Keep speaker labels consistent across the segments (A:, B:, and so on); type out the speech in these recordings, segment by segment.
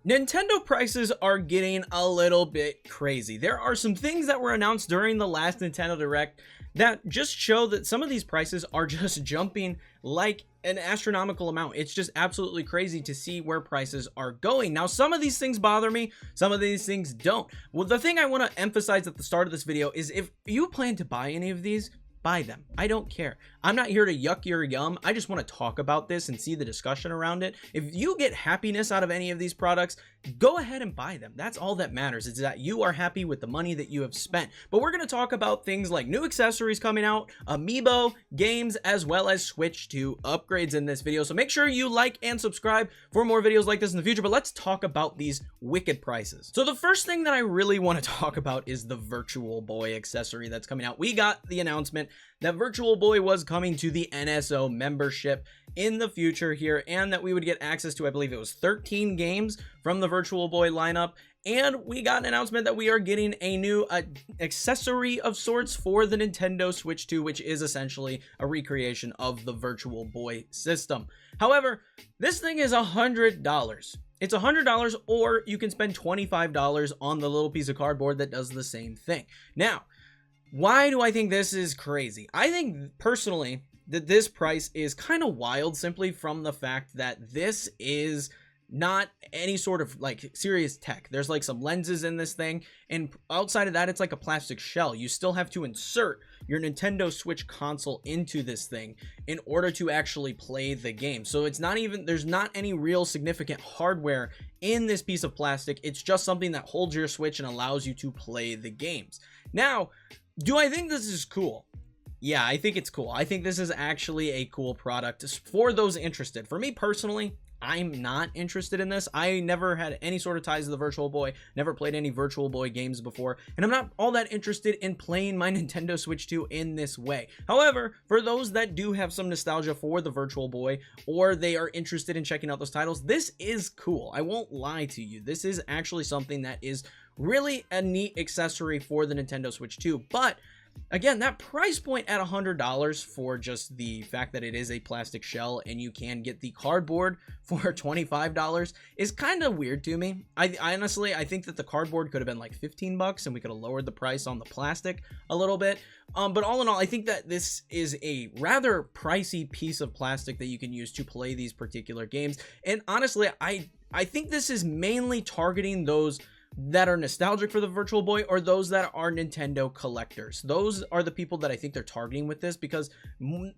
A: Nintendo prices are getting a little bit crazy. There are some things that were announced during the last Nintendo Direct that just show that some of these prices are just jumping like an astronomical amount. It's just absolutely crazy to see where prices are going. Now, some of these things bother me, some of these things don't. Well, the thing I want to emphasize at the start of this video is if you plan to buy any of these, buy them. I don't care. I'm not here to yuck your yum. I just want to talk about this and see the discussion around it. If you get happiness out of any of these products, go ahead and buy them. That's all that matters, is that you are happy with the money that you have spent. But we're going to talk about things like new accessories coming out, Amiibo, games, as well as Switch 2 upgrades in this video. So make sure you like and subscribe for more videos like this in the future. But let's talk about these wicked prices. So the first thing that I really want to talk about is the Virtual Boy accessory that's coming out. We got the announcement that Virtual Boy was coming to the NSO membership in the future here, and that we would get access to, I believe it was 13 games from the Virtual Boy lineup. And we got an announcement that we are getting a new accessory of sorts for the Nintendo Switch 2, which is essentially a recreation of the Virtual Boy system. However, this thing is $100. It's $100, or you can spend $25 on the little piece of cardboard that does the same thing. Now, why do I think this is crazy? I think personally that this price is kind of wild, simply from the fact that this is not any sort of like serious tech. There's like some lenses in this thing, and outside of that, it's like a plastic shell. You still have to insert your Nintendo Switch console into this thing in order to actually play the game. So it's not even, there's not any real significant hardware in this piece of plastic. It's just something that holds your Switch and allows you to play the games. Now, do I think this is cool? Yeah, I think it's cool. I think this is actually a cool product for those interested. For me personally, I'm not interested in this. I never had any sort of ties to the Virtual Boy, never played any Virtual Boy games before, and I'm not all that interested in playing my Nintendo Switch 2 in this way. However, for those that do have some nostalgia for the Virtual Boy, or they are interested in checking out those titles, this is cool. I won't lie to you. This is actually something that is really a neat accessory for the Nintendo Switch 2, but again, that price point at $100 for just the fact that it is a plastic shell and you can get the cardboard for $25 is kind of weird to me. I honestly, I think that the cardboard could have been like 15 bucks and we could have lowered the price on the plastic a little bit. But all in all, I think that this is a rather pricey piece of plastic that you can use to play these particular games. And honestly, I think this is mainly targeting those that are nostalgic for the Virtual Boy, or those that are Nintendo collectors. Those are the people that I think they're targeting with this, because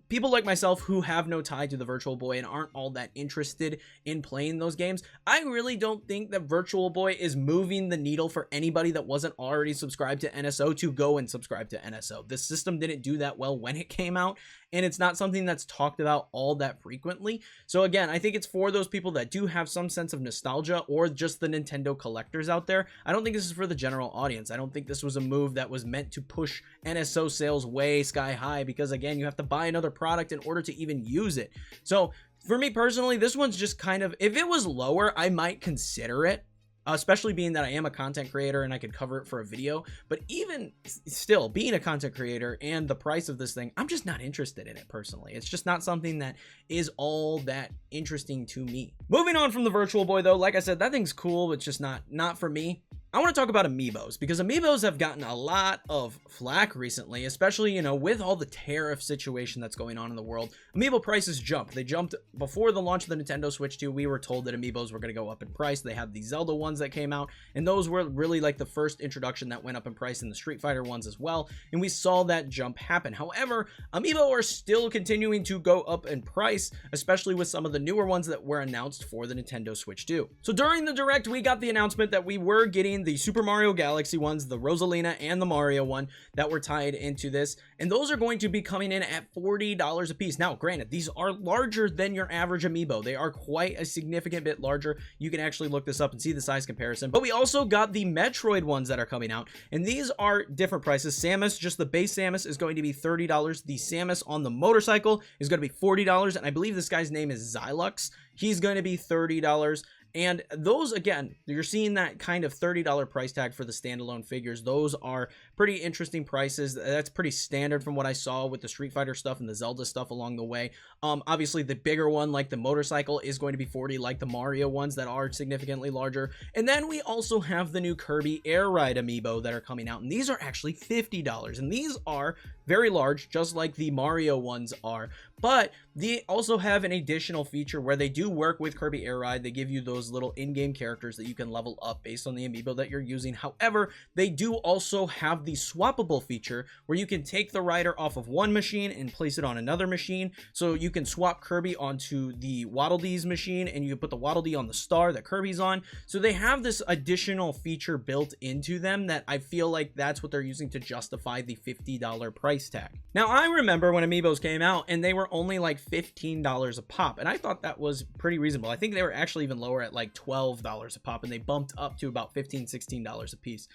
A: people like myself who have no tie to the Virtual Boy and aren't all that interested in playing those games, I really don't think that Virtual Boy is moving the needle for anybody that wasn't already subscribed to NSO to go and subscribe to NSO. This system didn't do that well when it came out, and it's not something that's talked about all that frequently. So again, I think it's for those people that do have some sense of nostalgia, or just the Nintendo collectors out there. I don't think this is for the general audience. I don't think this was a move that was meant to push NSO sales way sky high, because again, you have to buy another product in order to even use it. So for me personally, this one's just kind of, if it was lower, I might consider it. Especially being that I am a content creator and I could cover it for a video. But even still, being a content creator and the price of this thing, I'm just not interested in it personally. It's just not something that is all that interesting to me. Moving on from the Virtual Boy though, like I said, that thing's cool, but it's just not for me. I want to talk about Amiibos, because Amiibos have gotten a lot of flack recently, especially, you know, with all the tariff situation that's going on in the world. Amiibo prices jumped. They jumped before the launch of the Nintendo Switch 2. We were told that Amiibos were going to go up in price. They had the Zelda ones that came out, and those were really like the first introduction that went up in price, and the Street Fighter ones as well, and we saw that jump happen. However, Amiibo are still continuing to go up in price, especially with some of the newer ones that were announced for the Nintendo Switch 2. So during the Direct, we got the announcement that we were getting the Super Mario Galaxy ones, the Rosalina and the Mario one, that were tied into this, and those are going to be coming in at $40 a piece. Now, granted, these are larger than your average Amiibo. They are quite a significant bit larger. You can actually look this up and see the size comparison. But we also got the Metroid ones that are coming out, and these are different prices. Samus, just the base Samus, is going to be $30. The Samus on the motorcycle is going to be $40, and I believe this guy's name is Xylux. He's going to be $30. And those, again, you're seeing that kind of $30 price tag for the standalone figures. Those are pretty interesting prices. That's pretty standard from what I saw with the Street Fighter stuff and the Zelda stuff along the way. Obviously the bigger one, like the motorcycle, is going to be 40, like the Mario ones that are significantly larger. And then we also have the new Kirby Air Ride amiibo that are coming out, and these are actually $50, and these are very large, just like the Mario ones are, but they also have an additional feature where they do work with Kirby Air Ride. They give you those little in-game characters that you can level up based on the amiibo that you're using. However, they do also have the swappable feature where you can take the rider off of one machine and place it on another machine. So you can swap Kirby onto the Waddle Dee's machine, and you can put the Waddle Dee on the star that Kirby's on. So they have this additional feature built into them that I feel like that's what they're using to justify the $50 price tag. Now, I remember when amiibos came out and they were only like $15 a pop, and I thought that was pretty reasonable. I think they were actually even lower at like $12 a pop, and they bumped up to about $15-16 a piece.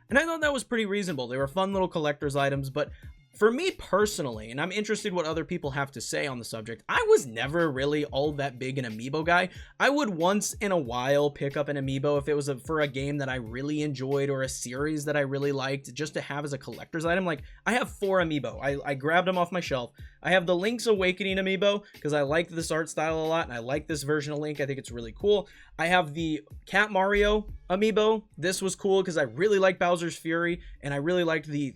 A: And I thought that was pretty reasonable. They were fun little collector's items, but for me personally, and I'm interested what other people have to say on the subject, I was never really all that big an amiibo guy. I would once in a while pick up an amiibo if it was for a game that I really enjoyed or a series that I really liked, just to have as a collector's item. Like, I have 4 amiibo. I grabbed them off my shelf. I have the Link's Awakening amiibo because I like this art style a lot, and I like this version of Link. I think it's really cool. I have the Cat Mario amiibo. This was cool because I really like Bowser's Fury, and I really liked the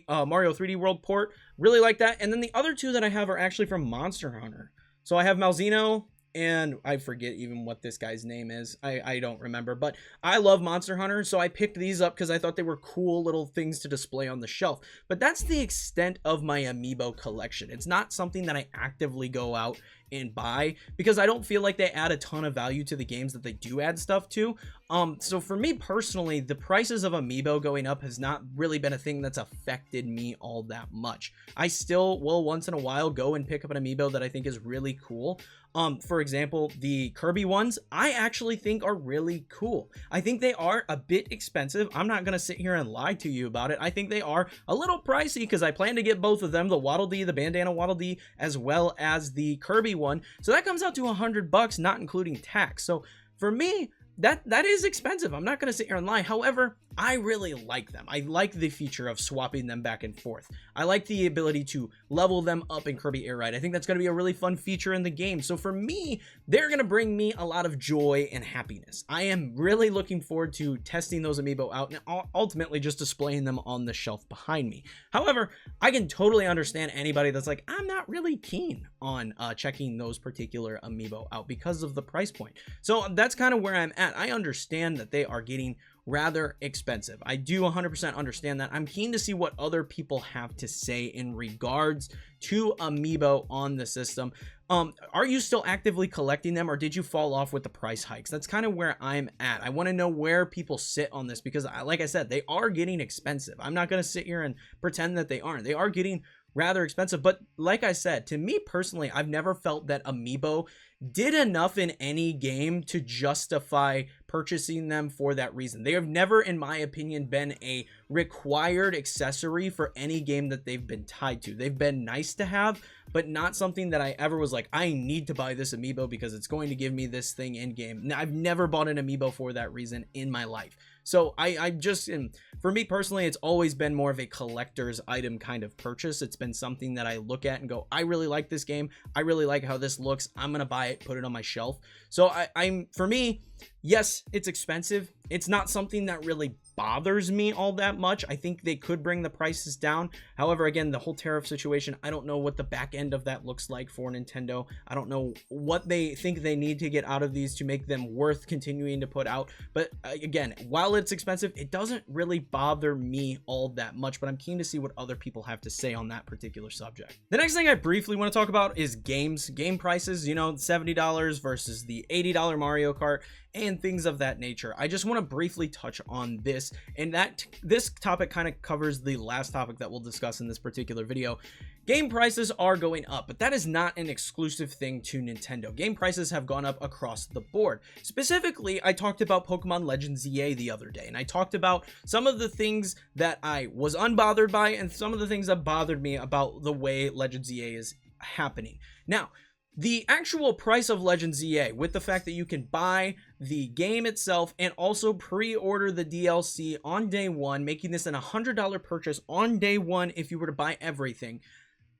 A: Mario 3D World port. Really like that. And then the other 2 that I have are actually from Monster Hunter. So I have Malzeno, and I forget even what this guy's name is. I don't remember, but I love Monster Hunter, so I picked these up because I thought they were cool little things to display on the shelf. But that's the extent of my amiibo collection. It's not something that I actively go out and buy because I don't feel like they add a ton of value to the games that they do add stuff to. So for me personally, the prices of amiibo going up has not really been a thing that's affected me all that much. I still will once in a while go and pick up an amiibo that I think is really cool. For example, the Kirby ones, I actually think are really cool. I think they are a bit expensive. I'm not going to sit here and lie to you about it. I think they are a little pricey because I plan to get both of them, the Waddle Dee, the Bandana Waddle Dee, as well as the Kirby one. So that comes out to $100, not including tax. So for me, that is expensive. I'm not going to sit here and lie. However, I really like them. I like the feature of swapping them back and forth. I like the ability to level them up in Kirby Air Ride. I think that's going to be a really fun feature in the game. So for me, they're going to bring me a lot of joy and happiness. I am really looking forward to testing those amiibo out and ultimately just displaying them on the shelf behind me. However, I can totally understand anybody that's like, I'm not really keen on checking those particular amiibo out because of the price point. So that's kind of where I'm at. I understand that they are getting rather expensive. I do 100% understand that. I'm keen to see what other people have to say in regards to amiibo on the system. Are you still actively collecting them, or did you fall off with the price hikes? That's kind of where I'm at. I want to know where people sit on this because, like I said, they are getting expensive. I'm not going to sit here and pretend that they aren't. They are getting rather expensive, but like I said, to me personally, I've never felt that amiibo did enough in any game to justify purchasing them for that reason. They have never, in my opinion, been a required accessory for any game that they've been tied to. They've been nice to have, but not something that I ever was like, I need to buy this amiibo because it's going to give me this thing in game. I've never bought an amiibo for that reason in my life. So I just, for me personally, it's always been more of a collector's item kind of purchase. It's been something that I look at and go, I really like this game. I really like how this looks. I'm going to buy it, put it on my shelf. So for me, yes, it's expensive. It's not something that really bothers me all that much. I think they could bring the prices down. However, again, the whole tariff situation, I don't know what the back end of that looks like for Nintendo. I don't know what they think they need to get out of these to make them worth continuing to put out. But again, while it's expensive, it doesn't really bother me all that much, but I'm keen to see what other people have to say on that particular subject. The next thing I briefly want to talk about is game prices, you know, $70 versus the $80 Mario Kart and things of that nature. I just want to briefly touch on this, and this topic kind of covers the last topic that we'll discuss in this particular video. Game prices are going up, but that is not an exclusive thing to Nintendo. Game prices have gone up across the board. Specifically, I talked about Pokemon Legends EA the other day, and I talked about some of the things that I was unbothered by and some of the things that bothered me about the way Legends EA is happening. Now, The actual price of Legends EA, with the fact that you can buy the game itself and also pre-order the DLC on day one, making this an $100 purchase on day one if you were to buy everything,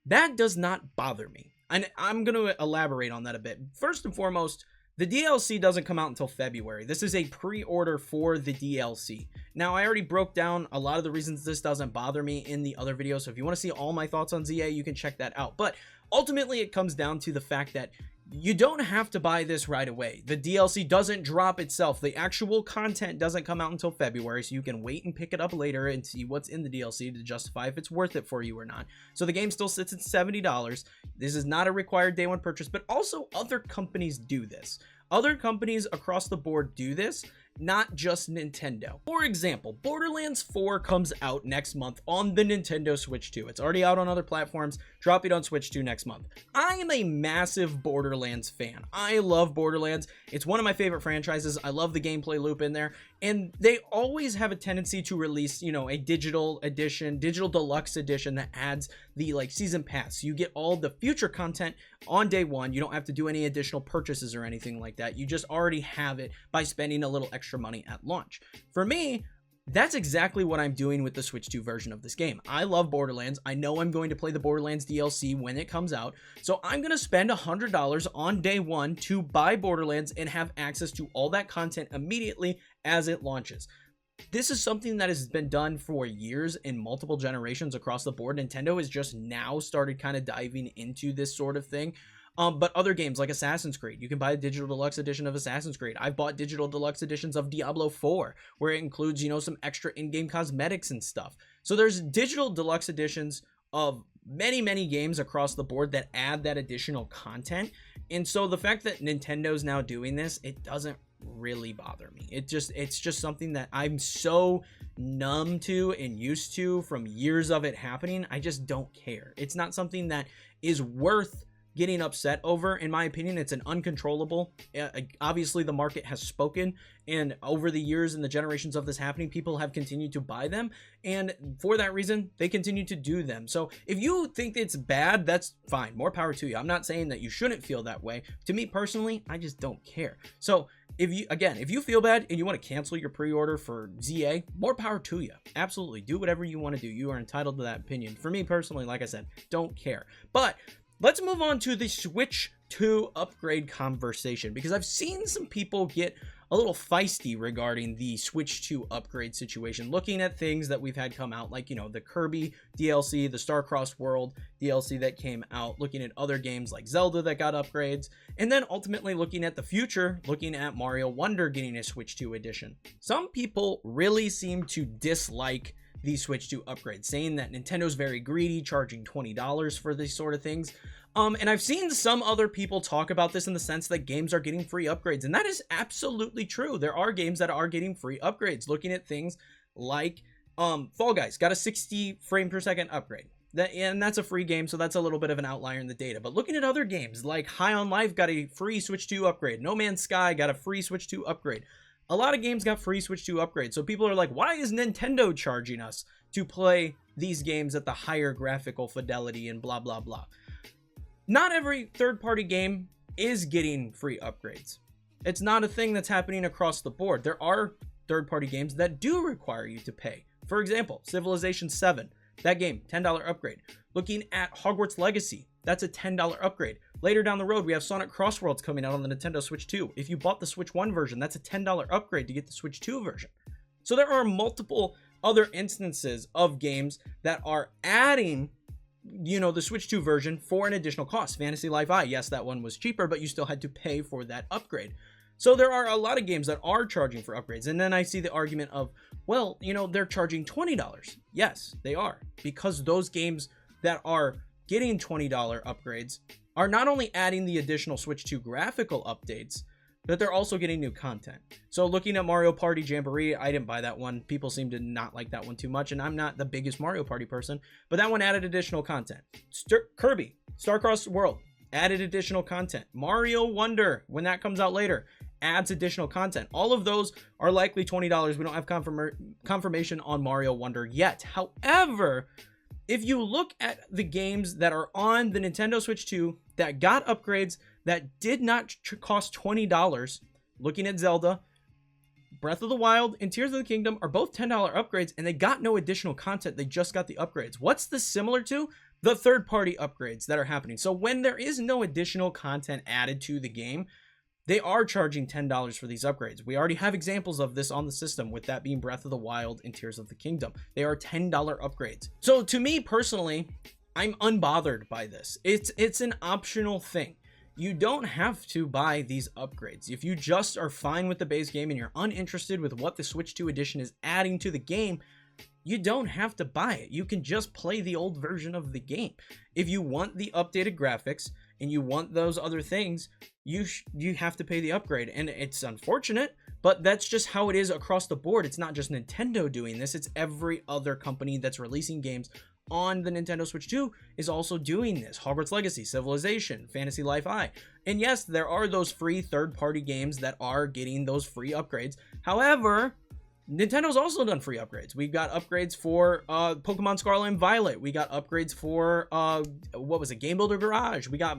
A: that does not bother me. And I'm going to elaborate on that a bit. First and foremost, the DLC doesn't come out until February. This is a pre-order for the DLC. Now, I already broke down a lot of the reasons this doesn't bother me in the other videos, so if you want to see all my thoughts on ZA, you can check that out. But ultimately, it comes down to the fact that you don't have to buy this right away. The DLC doesn't drop itself. The actual content doesn't come out until February, so you can wait and pick it up later and see what's in the DLC to justify if it's worth it for you or not. So the game still sits at $70. This is not a required day one purchase, but also other companies do this. Other companies across the board do this, not just Nintendo. For example, Borderlands 4 comes out next month on the Nintendo Switch 2. It's already out on other platforms, dropping on Switch 2 next month. I am a massive Borderlands fan. I love Borderlands. It's one of my favorite franchises. I love the gameplay loop in there, and they always have a tendency to release, you know, a digital edition, digital deluxe edition that adds the like season pass. You get all the future content on day one. You don't have to do any additional purchases or anything like that. You just already have it by spending a little extra money at launch. For me, that's exactly what I'm doing with the Switch 2 version of this game. I love Borderlands. I know I'm going to play the Borderlands DLC when it comes out, so I'm going to spend $100 on day one to buy Borderlands and have access to all that content immediately as it launches. This is something that has been done for years in multiple generations across the board. Nintendo has just now started kind of diving into this sort of thing. But other games like Assassin's Creed, you can buy a digital deluxe edition of Assassin's Creed. I've bought digital deluxe editions of Diablo 4, where it includes, you know, some extra in-game cosmetics and stuff. So there's digital deluxe editions of many games across the board that add that additional content. And so the fact that Nintendo's now doing this, it doesn't really bother me. It's just something that I'm so numb to and used to from years of it happening. I just don't care. It's not something that is worth getting upset over. In my opinion, it's an uncontrollable. Obviously, the market has spoken, and over the years and the generations of this happening, people have continued to buy them, and for that reason, they continue to do them. So if you think it's bad, that's fine. More power to you. I'm not saying that you shouldn't feel that way. To me personally, I just don't care. So if you feel bad and you want to cancel your pre-order for ZA, more power to you. Absolutely. Do whatever you want to do. You are entitled to that opinion. For me personally, like I said, don't care. But let's move on to the Switch 2 upgrade conversation, because I've seen some people get a little feisty regarding the Switch 2 upgrade situation, looking at things that we've had come out, like, you know, the Kirby DLC, the Star-Crossed World DLC that came out, looking at other games like Zelda that got upgrades, and then ultimately looking at the future, looking at Mario Wonder getting a Switch 2 edition. Some people really seem to dislike the Switch 2 upgrade, saying that Nintendo's very greedy, charging $20 for these sort of things. And I've seen some other people talk about this in the sense that games are getting free upgrades, and that is absolutely true. There are games that are getting free upgrades, looking at things like Fall Guys got a 60 frame per second upgrade. And that's a free game, so that's a little bit of an outlier in the data. But looking at other games like High on Life got a free Switch 2 upgrade. No Man's Sky got a free Switch 2 upgrade. A lot of games got free Switch 2 upgrades. So people are like, why is Nintendo charging us to play these games at the higher graphical fidelity and blah, blah, blah? Not every third-party game is getting free upgrades. It's not a thing that's happening across the board. There are third-party games that do require you to pay. For example, Civilization 7, that game, $10 upgrade. Looking at Hogwarts Legacy, that's a $10 upgrade. Later down the road, we have Sonic Crossworlds coming out on the Nintendo Switch 2. If you bought the Switch 1 version, that's a $10 upgrade to get the Switch 2 version. So there are multiple other instances of games that are adding, you know, the Switch 2 version for an additional cost. Fantasy Life I, yes, that one was cheaper, but you still had to pay for that upgrade. So there are a lot of games that are charging for upgrades. And then I see the argument of, well, you know, they're charging $20. Yes, they are. Because those games that are getting $20 upgrades are not only adding the additional Switch 2 graphical updates, but they're also getting new content. So looking at Mario Party Jamboree, I didn't buy that one. People seem to not like that one too much, and I'm not the biggest Mario Party person, but that one added additional content. Kirby, Star-Crossed World, added additional content. Mario Wonder, when that comes out later, adds additional content. All of those are likely $20. We don't have confirmation on Mario Wonder yet. However, if you look at the games that are on the Nintendo Switch 2 that got upgrades that did not cost $20. Looking at Zelda, Breath of the Wild and Tears of the Kingdom are both $10 upgrades, and they got no additional content. They just got the upgrades. What's this similar to? The third-party upgrades that are happening. So when there is no additional content added to the game, they are charging $10 for these upgrades. We already have examples of this on the system, with that being Breath of the Wild and Tears of the Kingdom. They are $10 upgrades. So to me personally, I'm unbothered by this. It's an optional thing. You don't have to buy these upgrades. If you just are fine with the base game and you're uninterested with what the Switch 2 edition is adding to the game, you don't have to buy it. You can just play the old version of the game. If you want the updated graphics and you want those other things, you have to pay the upgrade. And it's unfortunate, but that's just how it is across the board. It's not just Nintendo doing this. It's every other company that's releasing games on the Nintendo Switch 2 is also doing this. Hogwarts Legacy, Civilization, Fantasy Life I. And yes, there are those free third-party games that are getting those free upgrades. However, Nintendo's also done free upgrades. We've got upgrades for Pokemon Scarlet and Violet. We got upgrades for, what was it, Game Builder Garage. We got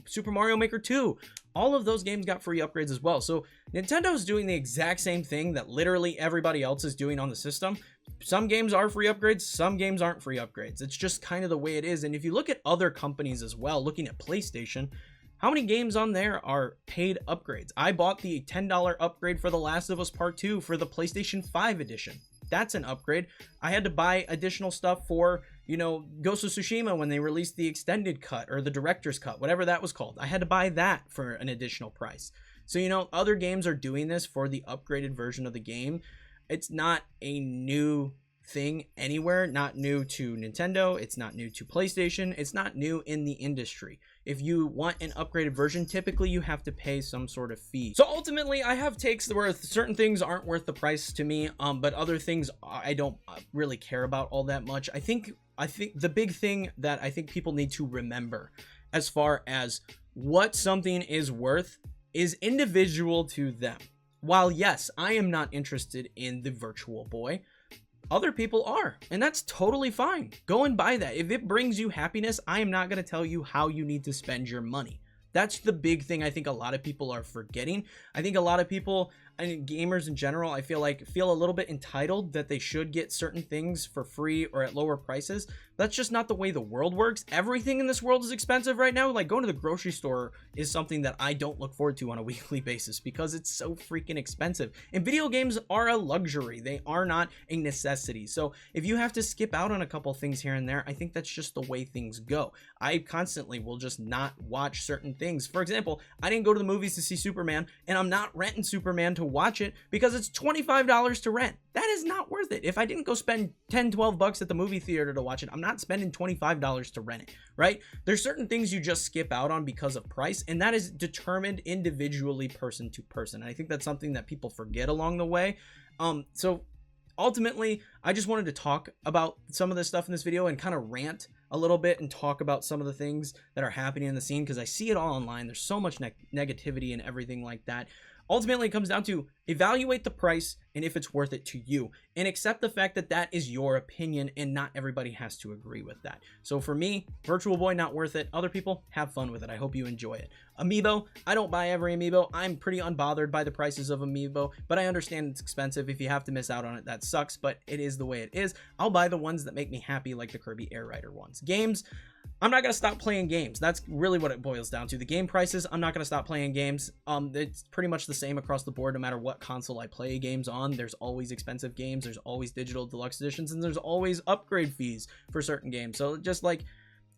A: Super Mario Maker 2. All of those games got free upgrades as well. So Nintendo's doing the exact same thing that literally everybody else is doing on the system. Some games are free upgrades, some games aren't free upgrades. It's just kind of the way it is. And if you look at other companies as well, looking at PlayStation, how many games on there are paid upgrades? I bought the $10 upgrade for The Last of Us Part 2 for the PlayStation 5 edition. That's an upgrade. I had to buy additional stuff for, you know, Ghost of Tsushima when they released the extended cut or the director's cut, whatever that was called. I had to buy that for an additional price. So, you know, other games are doing this for the upgraded version of the game. It's not a new thing anywhere, not new to Nintendo, it's not new to PlayStation, it's not new in the industry. If you want an upgraded version, typically you have to pay some sort of fee. So ultimately, I have takes where certain things aren't worth the price to me, but other things I don't really care about all that much. I think the big thing that I think people need to remember as far as what something is worth is individual to them. While yes, I am not interested in the Virtual Boy, other people are, and that's totally fine. Go and buy that. If it brings you happiness, I am not going to tell you how you need to spend your money. That's the big thing I think a lot of people are forgetting. I think a lot of people, and gamers in general, I feel a little bit entitled that they should get certain things for free or at lower prices. That's just not the way the world works. Everything in this world is expensive right now. Like going to the grocery store is something that I don't look forward to on a weekly basis because it's so freaking expensive. And video games are a luxury. They are not a necessity. So if you have to skip out on a couple things here and there, I think that's just the way things go. I constantly will just not watch certain things. For example, I didn't go to the movies to see Superman, and I'm not renting Superman to watch it because it's $25 to rent. That is not worth it. If I didn't go spend 10, 12 bucks at the movie theater to watch it, I'm not spending $25 to rent it, right? There's certain things you just skip out on because of price, and that is determined individually person to person. And I think that's something that people forget along the way. So ultimately, I just wanted to talk about some of this stuff in this video and kind of rant a little bit and talk about some of the things that are happening in the scene because I see it all online. There's so much negativity and everything like that. Ultimately, it comes down to evaluate the price and if it's worth it to you, and accept the fact that that is your opinion and not everybody has to agree with that. So for me, Virtual Boy, not worth it. Other people, have fun with it. I hope you enjoy it. Amiibo, I don't buy every Amiibo. I'm pretty unbothered by the prices of Amiibo, but I understand it's expensive. If you have to miss out on it, that sucks, but it is the way it is. I'll buy the ones that make me happy, like the Kirby Air Rider ones. Games, I'm not going to stop playing games. That's really what it boils down to. The game prices, I'm not going to stop playing games. It's pretty much the same across the board no matter what console I play games on. There's always expensive games, there's always digital deluxe editions, and there's always upgrade fees for certain games. So just like,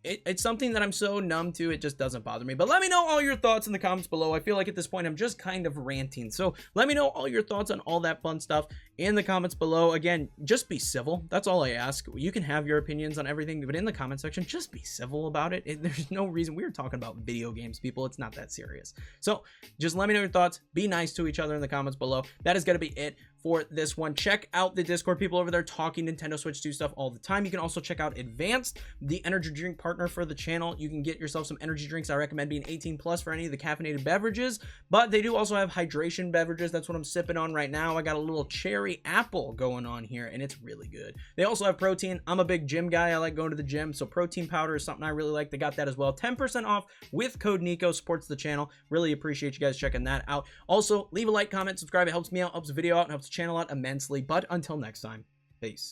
A: it's something that I'm so numb to, it just doesn't bother me. But let me know all your thoughts in the comments below. I feel like at this point I'm just kind of ranting. So let me know all your thoughts on all that fun stuff in the comments below. Again, just be civil. That's all I ask. You can have your opinions on everything, but in the comment section, just be civil about it. There's no reason. We were talking about video games, people. It's not that serious. So just let me know your thoughts. Be nice to each other in the comments below. That is going to be it for this one. Check out the Discord, people over there talking Nintendo Switch 2 stuff all the time. You can also check out Advanced, the energy drink partner for the channel. You can get yourself some energy drinks. I recommend being 18 plus for any of the caffeinated beverages, but they do also have hydration beverages. That's what I'm sipping on right now. I got a little cherry apple going on here, and it's really good. They also have protein. I'm a big gym guy. I like going to the gym, so protein powder is something I really like. They got that as well. 10% off with code Kneeckoh. Supports the channel. Really appreciate you guys checking that out. Also, leave a like, comment, subscribe. It helps me out, helps the video out, and helps the channel out immensely. But until next time, peace.